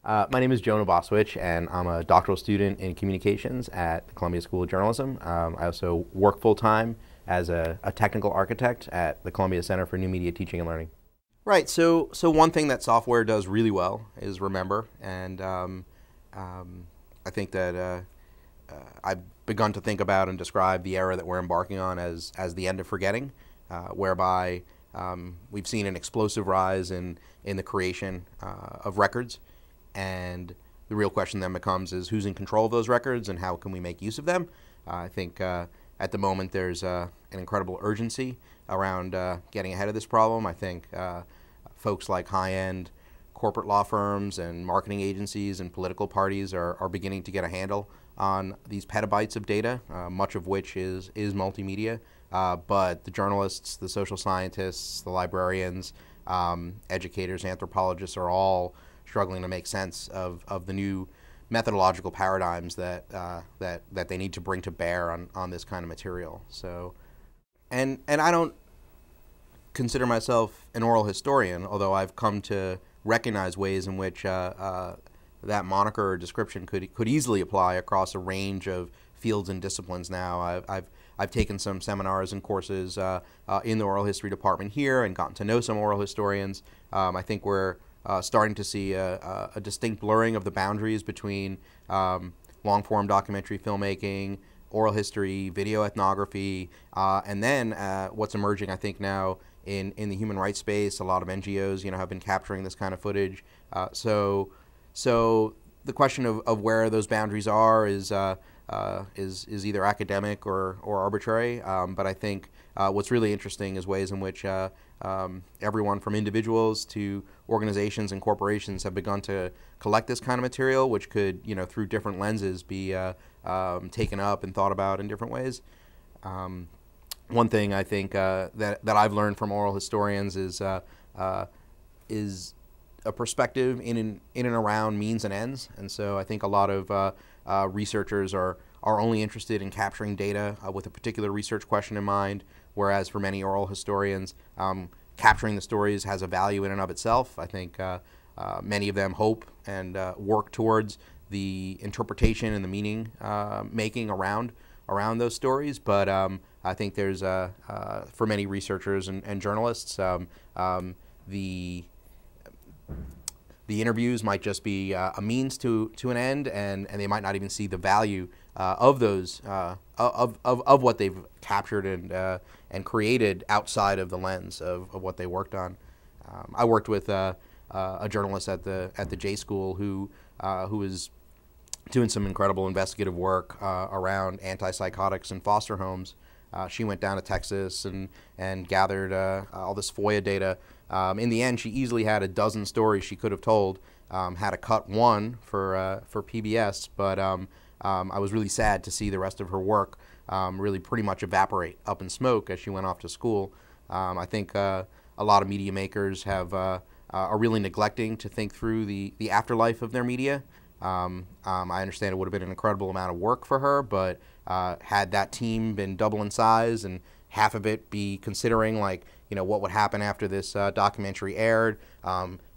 My name is Jonah Bossewitch, and I'm a doctoral student in communications at the Columbia School of Journalism. I also work full-time as a technical architect at the Columbia Center for New Media Teaching and Learning. Right, so one thing that software does really well is remember, and I think that I've begun to think about and describe the era that we're embarking on as the end of forgetting, whereby we've seen an explosive rise in the creation of records. And the real question then becomes is who's in control of those records and how can we make use of them? I think at the moment there's an incredible urgency around getting ahead of this problem. I think folks like high-end corporate law firms and marketing agencies and political parties are beginning to get a handle on these petabytes of data, much of which is multimedia. But the journalists, the social scientists, the librarians, educators, anthropologists are all struggling to make sense of the new methodological paradigms that they need to bring to bear on this kind of material. So, and I don't consider myself an oral historian, although I've come to recognize ways in which that moniker or description could easily apply across a range of fields and disciplines now. I've taken some seminars and courses in the oral history department here and gotten to know some oral historians. I think we're starting to see a distinct blurring of the boundaries between long-form documentary filmmaking, oral history, video ethnography, and then what's emerging, I think, now in the human rights space. A lot of NGOs, have been capturing this kind of footage. So the question of where those boundaries are is either academic or arbitrary. But I think what's really interesting is ways in which everyone from individuals to organizations and corporations have begun to collect this kind of material, which could, through different lenses, be taken up and thought about in different ways. One thing I think that I've learned from oral historians is a perspective in and around means and ends, and so I think a lot of researchers are only interested in capturing data with a particular research question in mind, whereas for many oral historians, capturing the stories has a value in and of itself. I think many of them hope and work towards the interpretation and the meaning making around those stories, but I think there's, for many researchers and journalists, the interviews might just be a means to an end, and they might not even see the value of those of what they've captured and created outside of the lens of what they worked on. I worked with a journalist at the J School who was doing some incredible investigative work around antipsychotics in foster homes. She went down to Texas and gathered all this FOIA data. In the end, she easily had a dozen stories she could have told. Had to cut one for PBS, but I was really sad to see the rest of her work really pretty much evaporate up in smoke as she went off to school. I think a lot of media makers are really neglecting to think through the afterlife of their media. I understand it would have been an incredible amount of work for her, but had that team been double in size and half of it be considering what would happen after this documentary aired,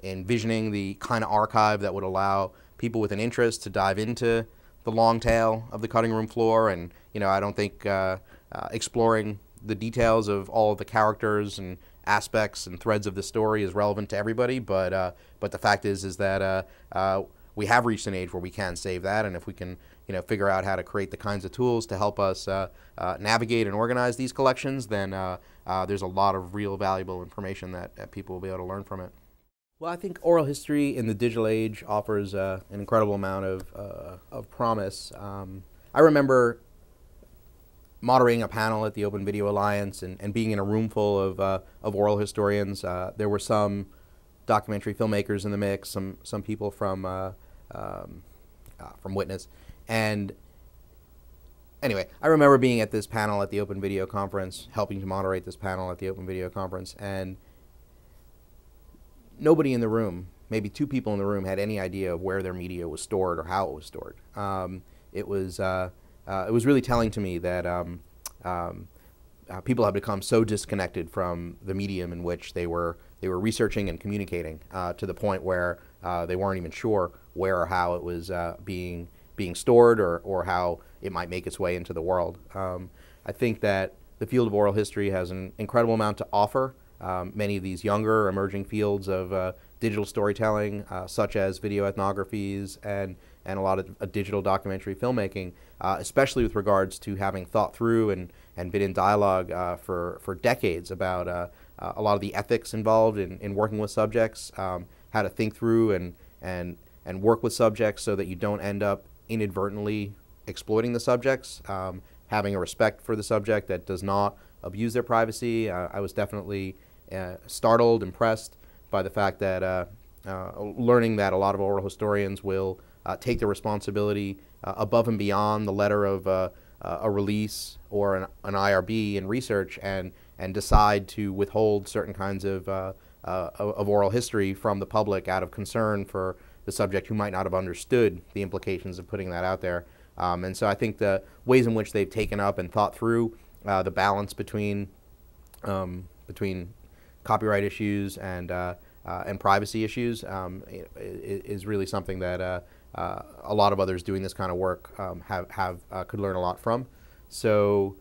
envisioning the kind of archive that would allow people with an interest to dive into the long tail of the cutting room floor. And I don't think exploring the details of all of the characters and aspects and threads of the story is relevant to everybody, but the fact is that we have reached an age where we can save that, and if we can figure out how to create the kinds of tools to help us navigate and organize these collections, then there's a lot of real valuable information that people will be able to learn from it. Well, I think oral history in the digital age offers an incredible amount of promise. I remember moderating a panel at the Open Video Alliance and being in a room full of oral historians. There were some documentary filmmakers in the mix, some people from Witness, and anyway, I remember being at this panel at the Open Video Conference, helping to moderate this panel at the Open Video Conference, and nobody in the room, maybe two people in the room, had any idea of where their media was stored or how it was stored. It was really telling to me that people have become so disconnected from the medium in which they were researching and communicating to the point where they weren't even sure where or how it was being stored, or how it might make its way into the world. I think that the field of oral history has an incredible amount to offer. Many of these younger emerging fields of digital storytelling, such as video ethnographies and a lot of digital documentary filmmaking, especially with regards to having thought through and been in dialogue for decades about a lot of the ethics involved in working with subjects, how to think through and work with subjects so that you don't end up inadvertently exploiting the subjects, having a respect for the subject that does not abuse their privacy. I was definitely startled, impressed by the fact that learning that a lot of oral historians will take the responsibility above and beyond the letter of a release or an IRB in research, and decide to withhold certain kinds of oral history from the public out of concern for the subject who might not have understood the implications of putting that out there. And so I think the ways in which they've taken up and thought through the balance between copyright issues and privacy issues is really something that a lot of others doing this kind of work could learn a lot from. So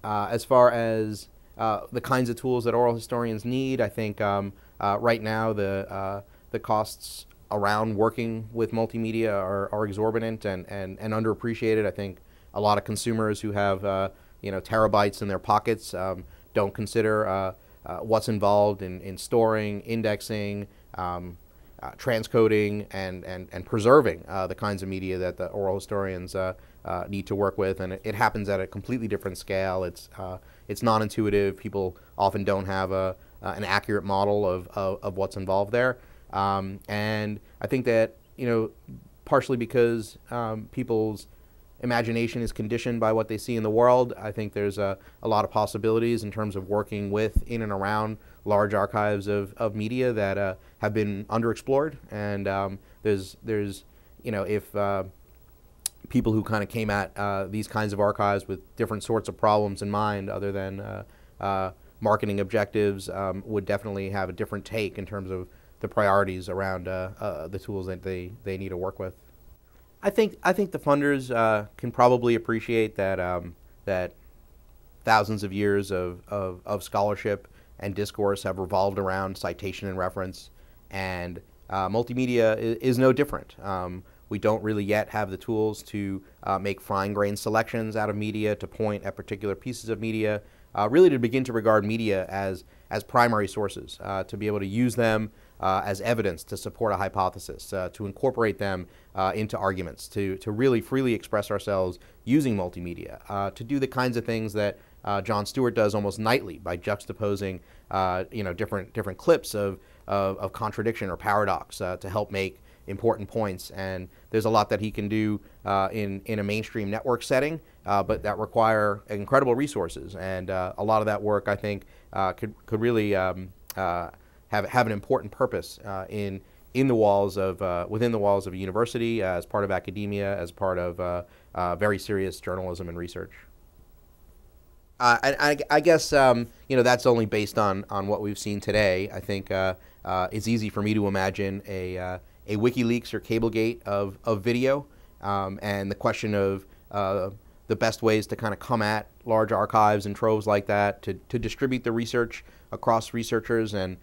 as far as the kinds of tools that oral historians need, I think right now the costs around working with multimedia are exorbitant and underappreciated. I think a lot of consumers who have terabytes in their pockets don't consider what's involved in storing, indexing, transcoding, and preserving the kinds of media that the oral historians need to work with. And it happens at a completely different scale. It's non-intuitive. People often don't have an accurate model of what's involved there. And I think that, partially because people's imagination is conditioned by what they see in the world, I think there's a lot of possibilities in terms of working with, in and around large archives of media that have been underexplored. And there's if people who kind of came at these kinds of archives with different sorts of problems in mind other than marketing objectives would definitely have a different take in terms of the priorities around the tools that they need to work with. I think the funders can probably appreciate that that thousands of years of scholarship and discourse have revolved around citation and reference, and multimedia is no different. We don't really yet have the tools to make fine-grained selections out of media, to point at particular pieces of media, really to begin to regard media as primary sources, to be able to use them as evidence to support a hypothesis, to incorporate them into arguments, to really freely express ourselves using multimedia, to do the kinds of things that Jon Stewart does almost nightly by juxtaposing different clips of contradiction or paradox to help make important points. And there's a lot that he can do in a mainstream network setting, but that require incredible resources. And a lot of that work, I think, could really have an important purpose in the walls of within the walls of a university, as part of academia, as part of very serious journalism and research. I guess that's only based on what we've seen today. I think it's easy for me to imagine a WikiLeaks or Cablegate of video, and the question of the best ways to kind of come at large archives and troves like that, to distribute the research across researchers and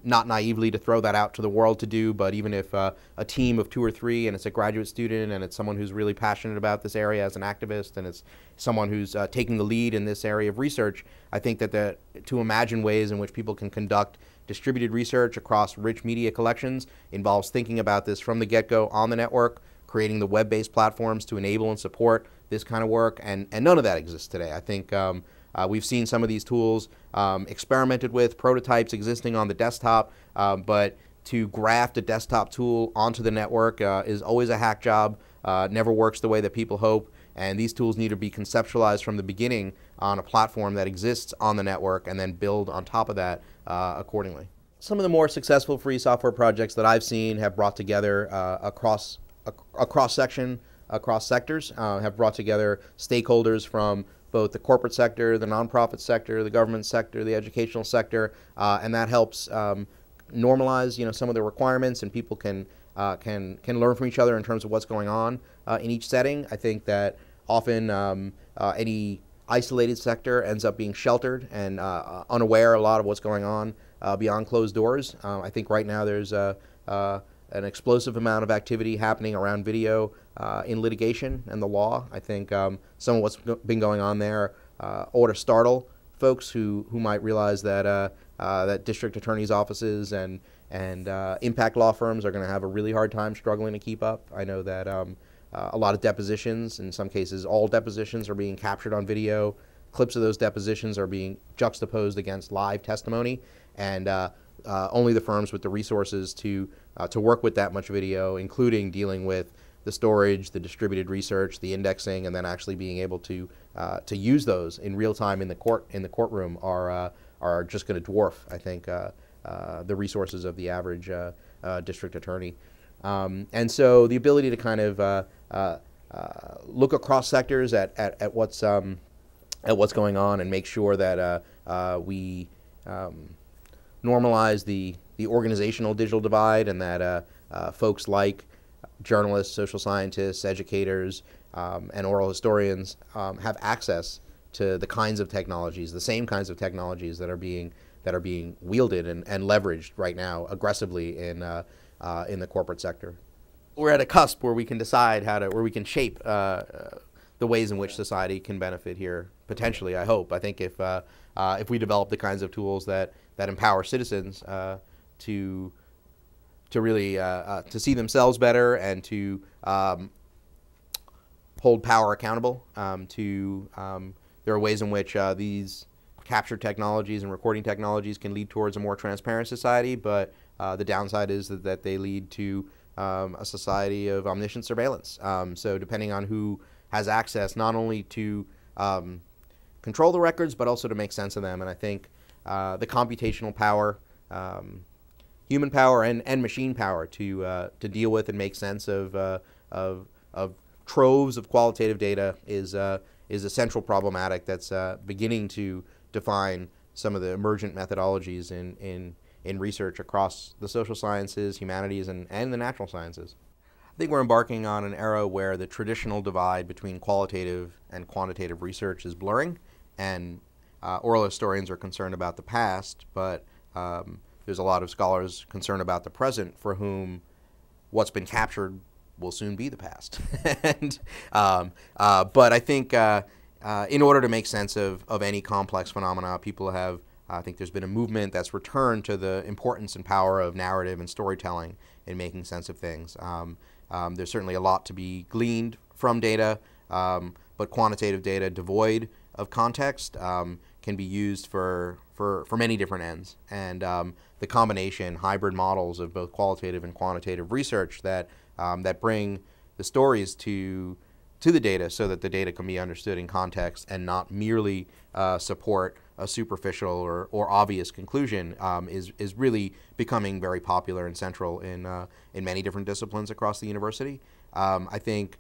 not naively to throw that out to the world to do, but even if a team of 2 or 3 and it's a graduate student and it's someone who's really passionate about this area as an activist and it's someone who's taking the lead in this area of research, I think that to imagine ways in which people can conduct distributed research across rich media collections involves thinking about this from the get-go on the network, creating the web-based platforms to enable and support this kind of work, and none of that exists today. I think we've seen some of these tools experimented with, prototypes existing on the desktop, but to graft a desktop tool onto the network is always a hack job, never works the way that people hope, and these tools need to be conceptualized from the beginning on a platform that exists on the network and then build on top of that accordingly. Some of the more successful free software projects that I've seen have brought together across sectors, have brought together stakeholders from both the corporate sector, the nonprofit sector, the government sector, the educational sector, and that helps normalize, some of the requirements, and people can learn from each other in terms of what's going on in each setting. I think that often any isolated sector ends up being sheltered and unaware a lot of what's going on beyond closed doors. I think right now there's an explosive amount of activity happening around video in litigation and the law. I think some of what's been going on there ought to startle folks who might realize that that district attorneys' offices and impact law firms are going to have a really hard time struggling to keep up. I know that a lot of depositions, in some cases all depositions, are being captured on video. Clips of those depositions are being juxtaposed against live testimony, and only the firms with the resources to work with that much video, including dealing with the storage, the distributed research, the indexing, and then actually being able to use those in real time in the courtroom are just going to dwarf, I think, the resources of the average district attorney. And so the ability to kind of look across sectors at what's going on and make sure that we normalize the organizational digital divide, and that folks like journalists, social scientists, educators, and oral historians have access to the kinds of technologies, the same kinds of technologies that are being wielded and leveraged right now aggressively in the corporate sector. We're at a cusp where we can decide where we can shape the ways in which society can benefit here, potentially, I hope. I think if we develop the kinds of tools that empower citizens to really to see themselves better and to hold power accountable, there are ways in which these capture technologies and recording technologies can lead towards a more transparent society, but the downside is that they lead to a society of omniscient surveillance. So depending on who has access, not only to control the records, but also to make sense of them. And I think the computational power, human power and machine power to deal with and make sense of troves of qualitative data is a central problematic that's beginning to define some of the emergent methodologies in research across the social sciences, humanities, and the natural sciences. I think we're embarking on an era where the traditional divide between qualitative and quantitative research is blurring, and oral historians are concerned about the past, but there's a lot of scholars concerned about the present for whom what's been captured will soon be the past. And, but I think in order to make sense of any complex phenomena, I think there's been a movement that's returned to the importance and power of narrative and storytelling in making sense of things. There's certainly a lot to be gleaned from data, but quantitative data devoid of context can be used for many different ends. And the combination, hybrid models of both qualitative and quantitative research that bring the stories to the data so that the data can be understood in context and not merely support a superficial or obvious conclusion is really becoming very popular and central in many different disciplines across the university. I think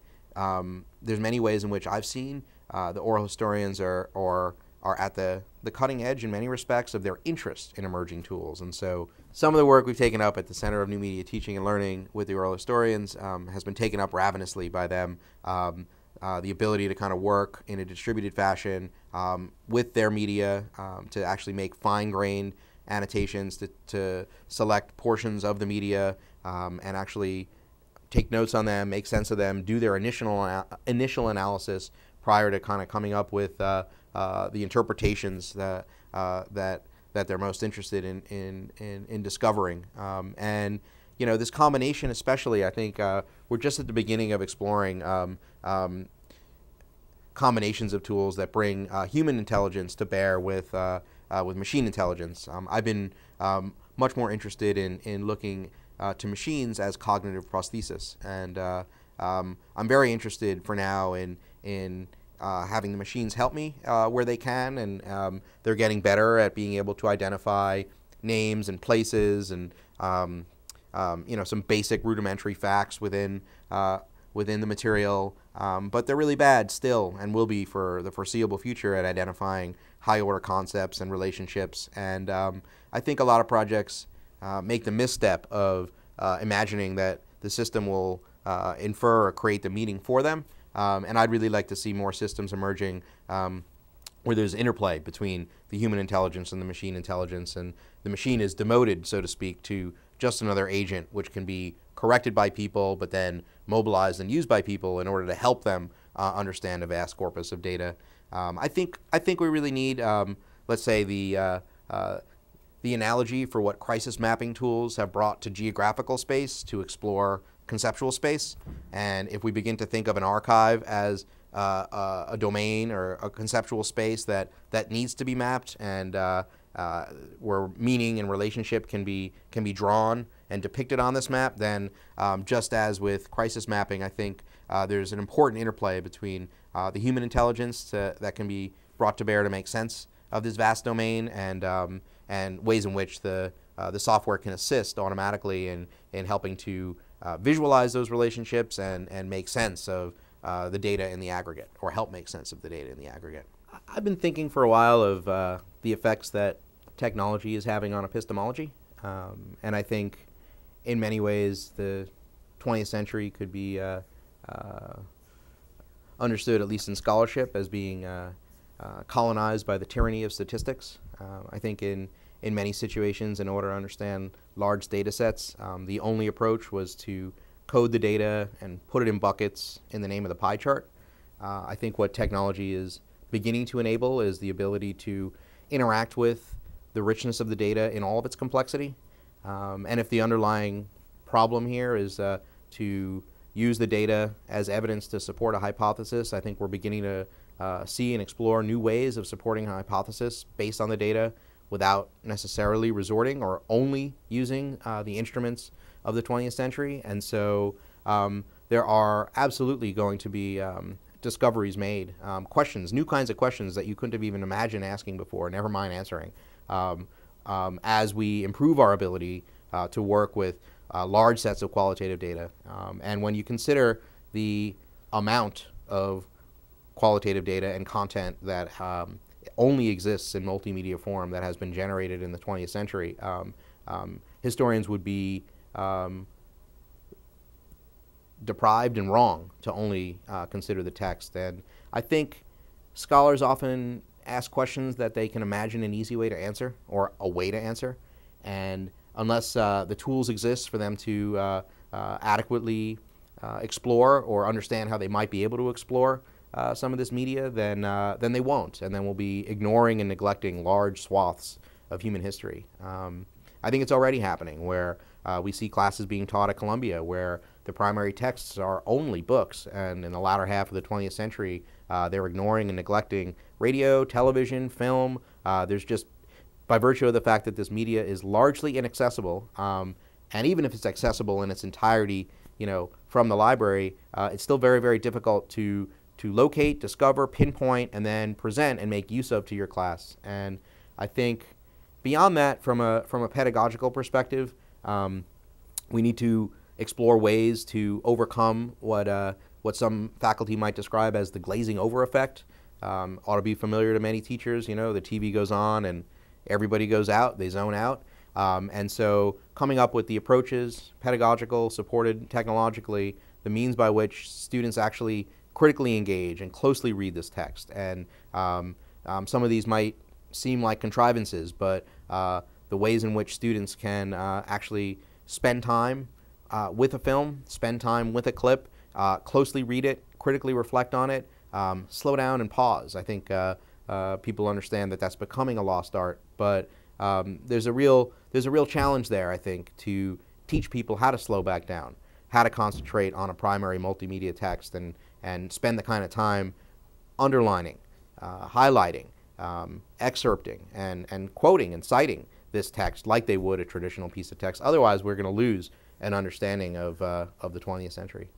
there's many ways in which I've seen the oral historians are at the cutting edge in many respects of their interest in emerging tools. And so some of the work we've taken up at the Center of New Media Teaching and Learning with the oral historians has been taken up ravenously by them. The ability to kind of work in a distributed fashion with their media to actually make fine-grained annotations, to select portions of the media and actually take notes on them, make sense of them, do their initial analysis prior to kind of coming up with the interpretations that they're most interested in discovering. And this combination, especially, I think we're just at the beginning of exploring combinations of tools that bring human intelligence to bear with machine intelligence. I've been much more interested in looking to machines as cognitive prosthesis, and I'm very interested for now in having the machines help me where they can, and they're getting better at being able to identify names and places and some basic rudimentary facts within the material, but they're really bad still and will be for the foreseeable future at identifying high-order concepts and relationships. And I think a lot of projects make the misstep of imagining that the system will infer or create the meaning for them. And I'd really like to see more systems emerging where there's interplay between the human intelligence and the machine intelligence, and the machine is demoted, so to speak, to just another agent, which can be corrected by people, but then mobilized and used by people in order to help them understand a vast corpus of data. I think we really need, let's say, the analogy for what crisis mapping tools have brought to geographical space to explore conceptual space. And if we begin to think of an archive as a domain or a conceptual space that needs to be mapped, and where meaning and relationship can be drawn and depicted on this map, then just as with crisis mapping, I think there's an important interplay between the human intelligence that can be brought to bear to make sense of this vast domain, and ways in which the software can assist automatically in helping to visualize those relationships and make sense of the data in the aggregate, or help make sense of the data in the aggregate. I've been thinking for a while of the effects that technology is having on epistemology, and I think in many ways the 20th century could be understood, at least in scholarship, as being colonized by the tyranny of statistics. I think in many situations, in order to understand large data sets, the only approach was to code the data and put it in buckets in the name of the pie chart. I think what technology is beginning to enable is the ability to interact with the richness of the data in all of its complexity. And if the underlying problem here is to use the data as evidence to support a hypothesis, I think we're beginning to see and explore new ways of supporting a hypothesis based on the data without necessarily resorting or only using the instruments of the 20th century. And so there are absolutely going to be discoveries made, questions, new kinds of questions that you couldn't have even imagined asking before, never mind answering, as we improve our ability to work with large sets of qualitative data. And when you consider the amount of qualitative data and content that only exists in multimedia form that has been generated in the 20th century, historians would be deprived and wrong to only consider the text. And I think scholars often ask questions that they can imagine an easy way to answer, or a way to answer. And unless the tools exist for them to adequately explore or understand how they might be able to explore some of this media, then they won't, and then we'll be ignoring and neglecting large swaths of human history. I think it's already happening, where we see classes being taught at Columbia where the primary texts are only books, and in the latter half of the 20th century, they're ignoring and neglecting radio, television, film. There's just, by virtue of the fact that this media is largely inaccessible, and even if it's accessible in its entirety, from the library, it's still very, very difficult to locate, discover, pinpoint, and then present and make use of to your class. And I think beyond that, from a pedagogical perspective, we need to explore ways to overcome what some faculty might describe as the glazing over effect. Ought to be familiar to many teachers. The TV goes on and everybody goes out, they zone out. And so coming up with the approaches, pedagogical, supported technologically, the means by which students actually critically engage and closely read this text. And some of these might seem like contrivances, but the ways in which students can actually spend time with a film, spend time with a clip, closely read it, critically reflect on it, slow down and pause. I think people understand that that's becoming a lost art, but there's a real challenge there, I think, to teach people how to slow back down, how to concentrate on a primary multimedia text, and spend the kind of time underlining, highlighting, excerpting, and quoting and citing this text like they would a traditional piece of text. Otherwise, we're going to lose an understanding of the 20th century.